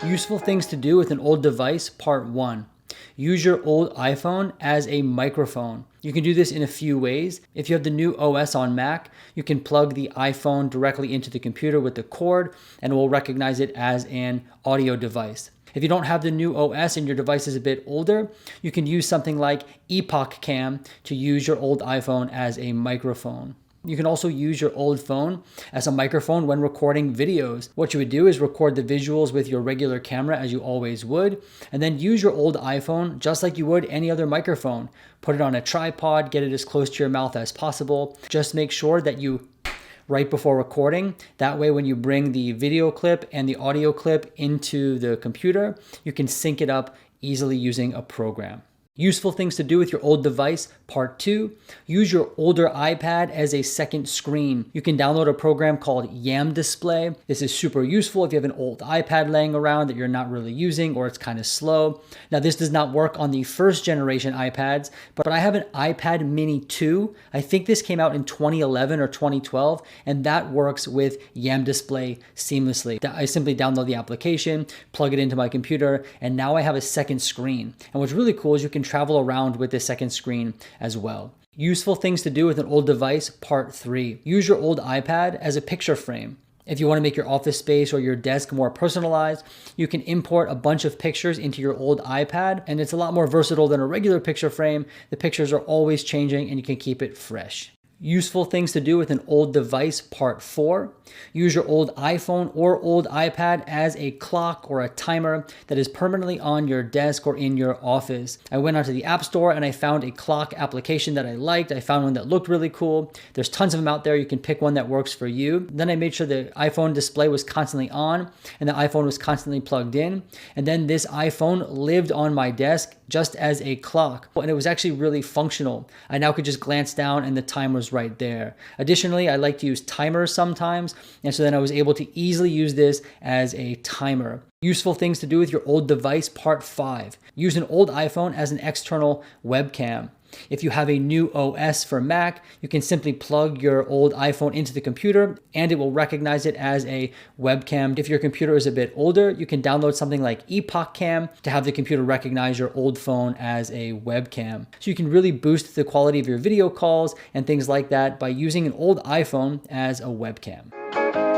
Useful things to do with an old device, part 1. Use your old iPhone as a microphone. You can do this in a few ways. If you have the new OS on Mac, you can plug the iPhone directly into the computer with the cord and it will recognize it as an audio device. If you don't have the new OS and your device is a bit older, you can use something like Epoch Cam to use your old iPhone as a microphone. You can also use your old phone as a microphone when recording videos. What you would do is record the visuals with your regular camera as you always would, and then use your old iPhone just like you would any other microphone. Put it on a tripod, get it as close to your mouth as possible. Just make sure that you right before recording. That way when you bring the video clip and the audio clip into the computer, you can sync it up easily using a program. Useful things to do with your old device, part 2. Use your older iPad as a second screen. You can download a program called YAM Display. This is super useful if you have an old iPad laying around that you're not really using or it's kind of slow. Now this does not work on the first generation iPads, but I have an iPad mini 2. I think this came out in 2011 or 2012, and that works with YAM Display seamlessly. I simply download the application, plug it into my computer, and now I have a second screen. And what's really cool is you can travel around with the second screen as well. Useful things to do with an old device, part 3. Use your old iPad as a picture frame. If you want to make your office space or your desk more personalized, you can import a bunch of pictures into your old iPad, and it's a lot more versatile than a regular picture frame. The pictures are always changing and you can keep it fresh. Useful things to do with an old device, part 4. Use your old iPhone or old iPad as a clock or a timer that is permanently on your desk or in your office. I went onto the App Store and I found a clock application that I liked. I found one that looked really cool. There's tons of them out there. You can pick one that works for you. Then I made sure the iPhone display was constantly on and the iPhone was constantly plugged in. And then this iPhone lived on my desk just as a clock. And it was actually really functional. I now could just glance down and the time was right there. Additionally, I like to use timers sometimes, and so then I was able to easily use this as a timer. Useful things to do with your old device, part 5. Use an old iPhone as an external webcam. If you have a new OS for Mac, you can simply plug your old iPhone into the computer and it will recognize it as a webcam. If your computer is a bit older, you can download something like Epoch Cam to have the computer recognize your old phone as a webcam. So you can really boost the quality of your video calls and things like that by using an old iPhone as a webcam.